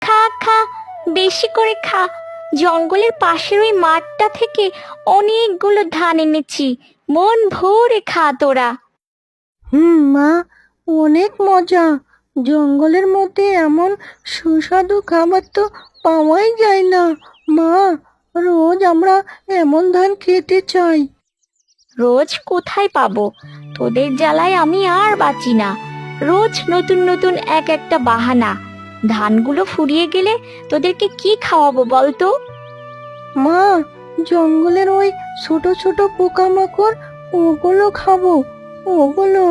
খা খা, বেশি করে খা। জঙ্গলের পাশের ওই মাঠটা থেকে অনেকগুলো ধান এনেছি, মন ভরে খা তোরা। মা, অনেক মজা। জঙ্গলের মধ্যে এমন সুস্বাদু খাবার তো পাওয়াই যায় না। মা, রোজ আমরা এমন ধান খেতে চাই। রোজ কোথায় পাবো? তোদের জ্বালায় আমি আর বাঁচি না। রোজ নতুন নতুন এক একটা বাহানা। ধানগুলো ফুরিয়ে গেলে তোদেরকে কি খাওয়াবো বলতো? মা, জঙ্গলের ওই ছোট ছোট পোকামাকড়, ওগুলো খাবো। ওগুলো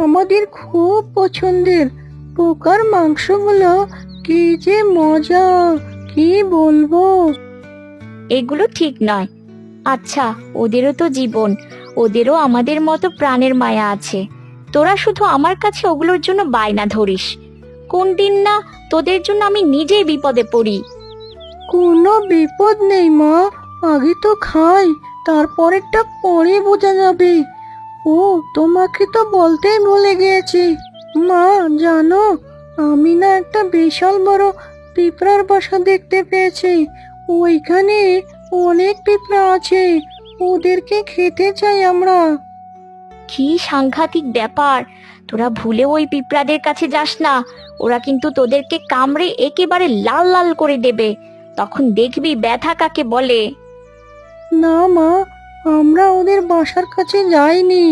আমাদের খুব পছন্দের। পোকার মাংসগুলো কি যে মজা, কি বলবো। এগুলো ঠিক নয়। আচ্ছা, ওদেরও তো জীবন, ওদেরও আমাদের মতো প্রাণের মায়া আছে। তোরা শুধু আমার কাছে ওগুলোর জন্য বায়না ধরিস। কোন দিন না তোদের জন্য আমি নিজেই বিপদে পড়ি। কোনো বিপদ নেই মা, আগে তো খাই, তারপরেরটা পরে বোঝা যাবে। ও, তোমাকে তো বলতেই ভুলে গিয়েছি। মা, জানো, আমি না একটা বিশাল বড় পিঁপড়ার বাসা দেখতে পেয়েছি। ওইখানে অনেক পিঁপড়া আছে, ওদেরকে খেতে চাই আমরা। কি সাংঘাতিক ব্যাপার! তোরা ভুলে ওই পিঁপড়াদের কাছে যাস না। ওরা কিন্তু তোদেরকে কামড়ে একেবারে লাল লাল করে দেবে। তখন দেখবি ব্যথা কাকে বলে। না মা, আমরা ওদের বাসার কাছে যাইনি,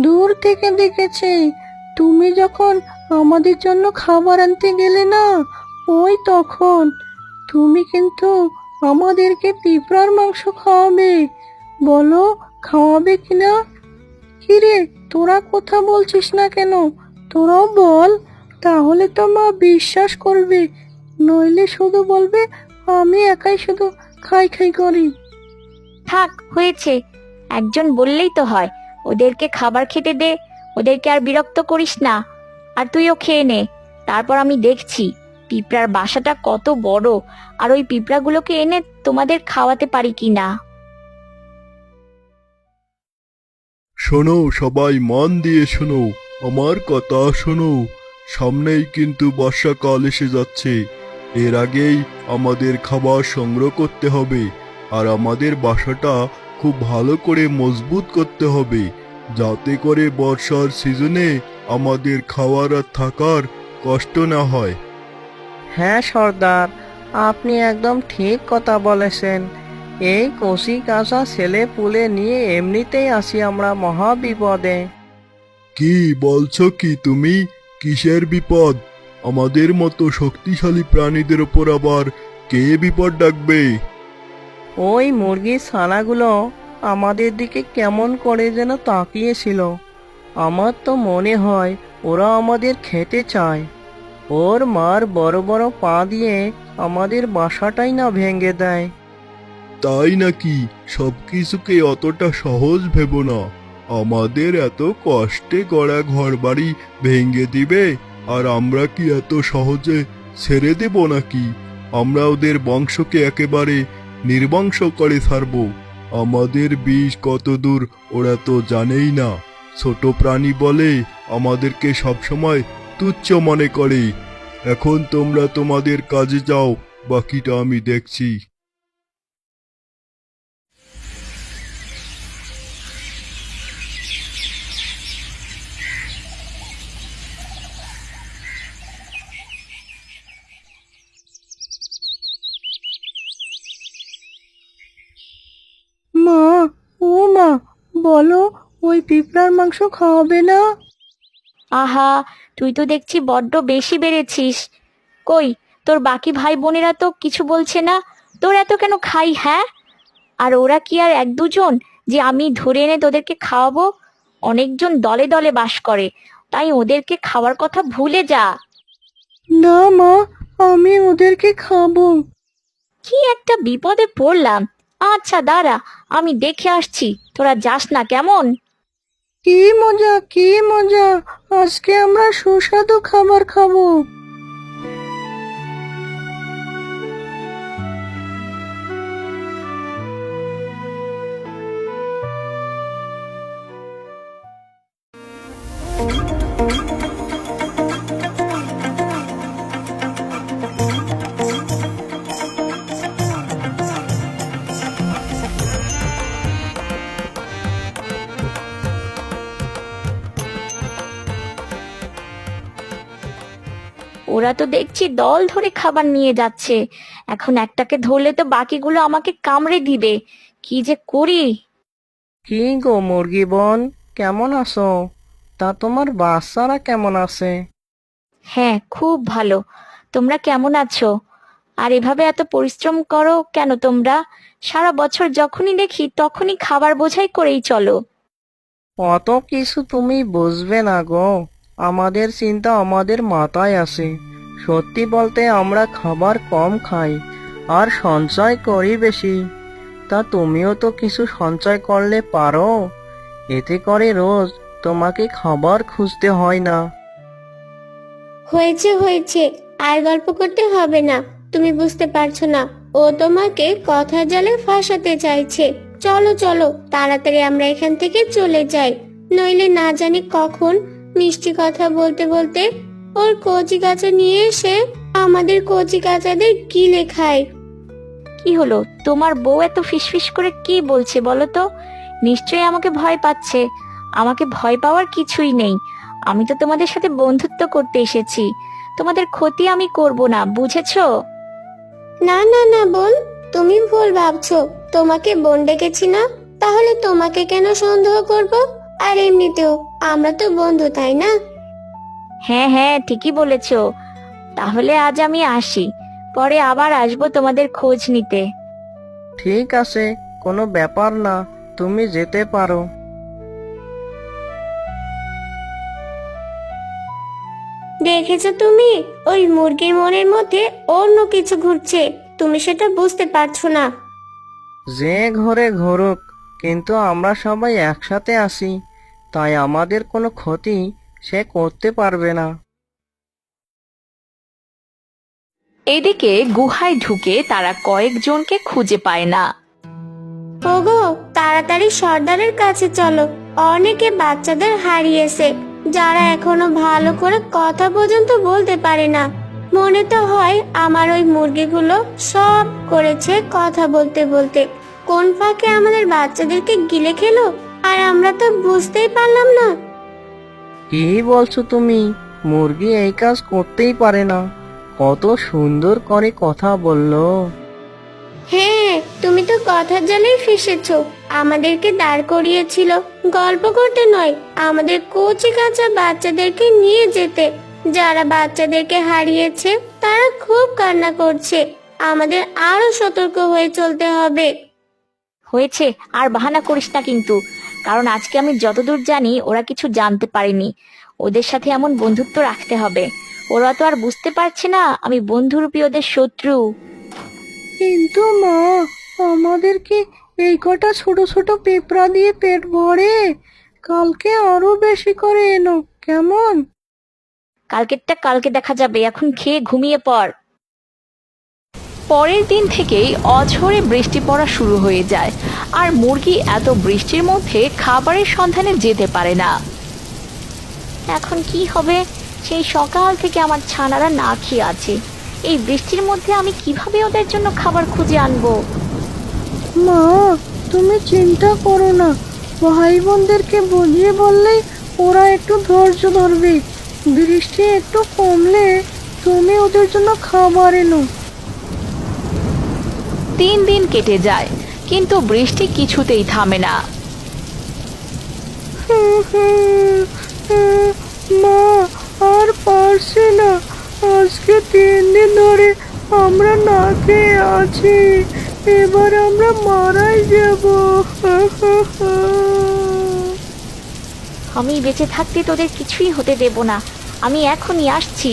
দূর থেকে দেখেছি। তুমি যখন আমাদের জন্য খাবার আনতে গেলে না, ওই তখন। তুমি কিন্তু আমাদেরকে পিঁপড়ার মাংস খাওয়াবে। বলো, খাওয়াবে কিনা? কিরে, তোরা কথা বলছিস না কেন? তোরাও বল, তাহলে তো মা বিশ্বাস করবে। নইলে শুধু বলবে আমি একাই শুধু খাই খাই করি। থাক, হয়েছে। একজন বললেই তো হয়। ওদেরকে খাবার খেতে দে, ওদেরকে আর বিরক্ত করিস না। আর তুইও খেয়ে নে, তারপর আমি দেখছি পিঁপড়ার বাসাটা কত বড়, আর ওই পিঁপড়াগুলোকে এনে তোমাদের খাওয়াতে পারি কিনা। শোনো, সবাই মন দিয়ে শোনো, আমার কথা শোনো। সামনেই কিন্তু বর্ষাকাল এসে যাচ্ছে। এর আগেই আমাদের খাবার সংগ্রহ করতে হবে, আর আমাদের বাসাটা খুব ভালো করে মজবুত করতে হবে, যাতে করে বর্ষার সিজনে আমাদের খাওয়ার আর থাকার কষ্ট না হয়। হ্যাঁ সর্দার, আপনি একদম ঠিক কথা বলেছেন। এই কচি কাঁচা ছেলে পুলে নিয়ে এমনিতেই আসি আমরা মহা বিপদে। কি বলছো কি তুমি? কিসের বিপদ? আমাদের মতো শক্তিশালী প্রাণীদের ওপর আবার কে বিপদ ডাকবে? ওই মুরগির ছানাগুলো আমাদের দিকে কেমন করে যেন তাকিয়েছিল। আমার তো মনে হয় ওরা আমাদের খেতে চায়। ওর মার বড় বড় পা দিয়ে আমাদের বাসাটাই না ভেঙে দেয়। তাই নাকি? সবকিছুকে অতটা সহজ ভেবো না। আমাদের এত কষ্টে গড়া ঘরবাড়ি ভেঙে দিবে, আর আমরা কি এত সহজে ছেড়ে দেব নাকি? আমরা ওদের বংশকে একেবারে নির্বংশ করে ছাড়বো। আমাদের বিষ কত দূর ওরা তো জানেই না। ছোট প্রাণী বলে আমাদেরকে সবসময় তুচ্ছ মনে করে। এখন তোমরা তোমাদের কাজে যাও, বাকিটা আমি দেখছি। মা, ও মা, বলো, ওই পিঁপড়ার মাংস খাওয়াবে না? আহা, তুই তো দেখছি বড্ড বেশি বেড়েছিস। কই, তোর বাকি ভাই বোনেরা তো কিছু বলছে না। তোর এত কেন খাই, হ্যাঁ? আর ওরা কি আর এক দুজন যে আমি ধরে এনে তোদেরকে খাওয়াবো? অনেকজন দলে দলে বাস করে, তাই ওদেরকে খাওয়ার কথা ভুলে যা। না মা, আমি ওদেরকে খাবো। কি একটা বিপদে পড়লাম। আচ্ছা দাঁড়া, আমি দেখে আসছি, তোরা যাস না কেমন। কি মজা, কি মজা! আজকে আমরা সুস্বাদু খাবার খাবো। ওরা তো দেখছি দল ধরে খাবার নিয়ে যাচ্ছে। এখন একটাকে ধরলে তো বাকিগুলো আমাকে কামড়ে দিবে। কি যে করি! কি গো মুরগি বোন, কেমন আছো? তা তোমার বাচ্চারা কেমন আছে? হ্যাঁ, খুব ভালো। তোমরা কেমন আছো? আর এভাবে এত পরিশ্রম করো কেন তোমরা? সারা বছর যখনই দেখি তখনই খাবার বোঝাই করেই চলো। অত কিছু তুমি বুঝবে না গো। আমাদের চিন্তা আমাদের মাথায় আছে। সত্যি বলতে আমরা খাবার কম খাই আর সঞ্চয় করি বেশি। তা তুমিও তো কিছু সঞ্চয় করলে পারো। এতে করে রোজ তোমাকে খাবার খুঁজতে হয় না। হয়েছে হয়েছে, আর গল্প করতে হবে না। তুমি বুঝতে পারছো না, ও তোমাকে কথার জালে ফাঁসাতে চাইছে। চলো চলো, তাড়াতাড়ি আমরা এখান থেকে চলে যাই, নইলে না জানি কখন মিষ্টি কথা বলতে বলতে ওর কচি কাঁচা নিয়ে এসে আমাদের কচি কাঁচাদের গিলে খায়। কি হলো, তোমার বউ এত ফিসফিস করে কি বলছে বলো তো? নিশ্চয়ই আমাকে ভয় পাচ্ছে। আমাকে ভয় পাওয়ার কিছুই নেই। আমি তো তোমাদের সাথে বন্ধুত্ব করতে এসেছি। তোমাদের ক্ষতি আমি করব না, বুঝেছো? না না না বোন, তুমি ভুল ভাবছো। তোমাকে বোন ডেকেছি না, তাহলে তোমাকে কেন সন্দেহ করব? আর এমনিতেও আমরা তো বন্ধু, তাই না? হ্যাঁ হ্যাঁ, ঠিকই বলেছো। তাহলে আজ আমি আসি, পরে আবার আসবো তোমাদের খোঁজ নিতে। ঠিক আছে, কোনো ব্যাপার না, তুমি যেতে পারো। দেখেছো তুমি, ওই মুরগির মনের মধ্যে অন্য কিছু ঘুরছে, তুমি সেটা বুঝতে পারছো না। যে ঘরে ঘুরুক, কিন্তু আমরা সবাই একসাথে আছি, তাই আমাদের কোনো ক্ষতি সে করতে পারবে না। এদিকে গুহায় ঢুকে তারা কয়েকজনকে খুঁজে পায় না। ওগো, তাড়াতাড়ি সর্দারের কাছে চলো। অনেকে বাচ্চাদের হারিয়েছে, যারা এখনো ভালো করে কথা পর্যন্ত বলতে পারে না। মনে তো হয় আমার ওই মুরগিগুলো সব করেছে কথা বলতে বলতে। কোন ফাঁকে আমাদের বাচ্চাদেরকে গিলে খেলো, আর আমরা তো বুঝতেই পারলাম না। কি বলছো তুমি? মুরগি এই কাজ করতেই পারে না। কত সুন্দর করে কথা বললো। হ্যাঁ, তুমি তো কথার জালেই ফেসেছো। আমাদেরকে দাঁড় করিয়েছিল গল্প করতে নয়, আমাদের কচি কাঁচা বাচ্চাদেরকে নিয়ে যেতে। যারা বাচ্চাদেরকে হারিয়েছে তারা খুব কান্না করছে। আমাদের আরো সতর্ক হয়ে চলতে হবে। হয়েছে, আর বাহানা করিস না কিন্তু। কারণ আজকে আমি যতদূর জানি ওরা কিছু জানতে পারেনি। ওদের সাথে এমন বন্ধুত্ব রাখতে হবে। ওরা তো আর বুঝতে পারছে না আমি বন্ধুরূপী ওদের শত্রু। কিন্তু মা, আমাদের কি এই কটা ছোট ছোট পেঁপড়া দিয়ে পেট ভরে? কালকে আরো বেশি করে এনো, কেমন? কালকেরটা কালকে দেখা যাবে, এখন খেয়ে ঘুমিয়ে পড়। পরের দিন থেকেই অঝোরে বৃষ্টি পড়া শুরু হয়ে যায়, আর মুরগি এত বৃষ্টির মধ্যে খাবারের সন্ধানে যেতে পারে না। এখন কি হবে? সেই সকাল থেকে আমার ছানারা না খেয়ে আছে। এই বৃষ্টির মধ্যে আমি কিভাবে ওদের জন্য খাবার খুঁজে আনবো? মা, তুমি চিন্তা করো না। ভাই বোনদেরকে বুঝিয়ে বললেই ওরা একটু ধৈর্য ধরবে। বৃষ্টি একটু কমলে তুমি ওদের জন্য খাবার এনো। 3 দিন কেটে যায়, কিন্তু বৃষ্টি কিছুতেই থামে না। মা, আর পারছি না। আজকে 3 দিন ধরে আমরা না খেয়ে আছি। এবার আমরা মারাই যাব। আমি বেঁচে থাকতে তোদের কিছুই হতে দেব না। আমি এখনই আসছি।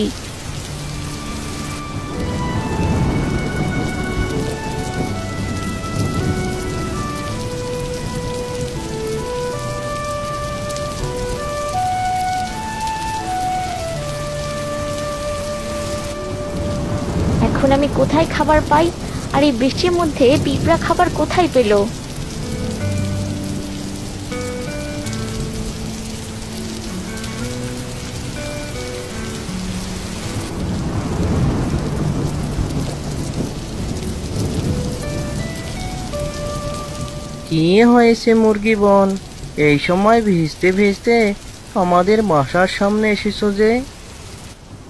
এখন আমি কোথায় খাবার পাই? আর এই বৃষ্টির মধ্যে পিঁপড়া খাবার কোথায় পেল? কি হয়েছে মুরগি বোন? এই সময় ভিজতে ভিজতে আমাদের বাসার সামনে এসেছো যে?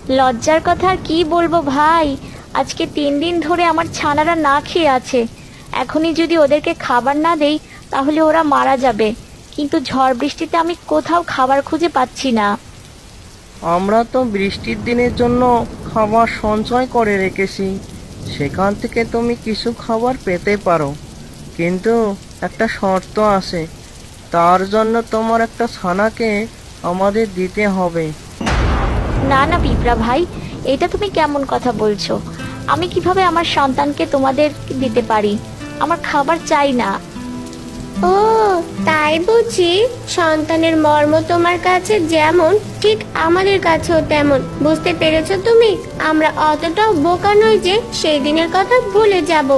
লজ্জার কথা আর কি বলবো ভাই, আজকে 3 দিন ধরে আমার ছানারা না খেয়ে আছে। এখনই যদি ওদেরকে খাবার না দেই তাহলে ওরা মারা যাবে, কিন্তু ঝড় বৃষ্টিতে আমি কোথাও খাবার খুঁজে পাচ্ছি না। আমরা তো বৃষ্টির দিনের জন্য খাবার সঞ্চয় করে রেখেছি, সেখান থেকে তুমি কিছু খাবার পেতে পারো, কিন্তু একটা শর্ত আছে। তার জন্য তোমার একটা ছানাকে আমাদের দিতে হবে। না না পিঁপড়া ভাই, এটা তুমি কেমন কথা বলছো? আমি কিভাবে আমার সন্তানকে তোমাদের দিতে পারি? আমার খাবার চাই না। ও তাই বুঝি, সন্তানের মর্ম তোমার কাছে যেমন ঠিক আমাদের কাছেও তেমন। বুঝতে পেরেছো তুমি? আমরা অতটাও বোকা নই যে সেই দিনের কথা ভুলে যাব।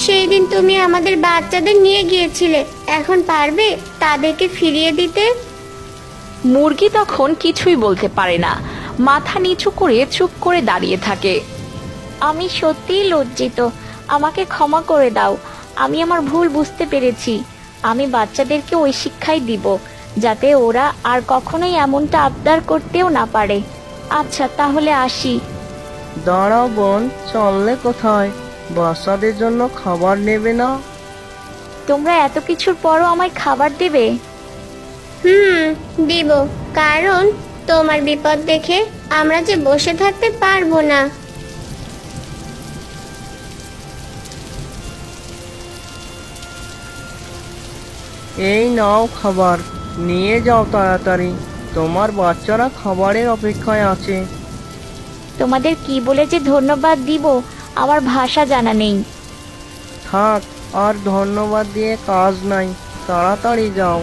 সেই দিন তুমি আমাদের বাচ্চাদের নিয়ে গিয়েছিলে, এখন পারবে তাদেরকে ফিরিয়ে দিতে? মুরগি তখন কিছুই বলতে পারে না, মাথা নিচু করে চুপ করে দাঁড়িয়ে থাকে। আমি সত্যিই লজ্জিত, আমাকে ক্ষমা করে দাও। আমি আমার ভুল বুঝতে পেরেছি। আমি বাচ্চাদেরকে ওই শিক্ষাই দিব যাতে ওরা আর কখনোই এমনটা আবদার করতেও না পারে। আচ্ছা তাহলে আসি। দাঁড়াও বোন, চললে কোথায়? বাচ্চাদের জন্য খাবার নেবে না? তোমরা এত কিছুর পরও আমায় খাবার দেবে? দিব, কারণ তোমার বিপদ দেখে আমরা যে বসে থাকতে পারবো না। এই নাও খাবার, নিয়ে যাও তাড়াতাড়ি, তোমার বাচ্চারা খাবারের অপেক্ষায় আছে। তোমাদের কি বলে যে ধন্যবাদ দিব আমার ভাষা জানা নেই। থাক, আর ধন্যবাদ দিয়ে কাজ নাই, তাড়াতাড়ি যাও।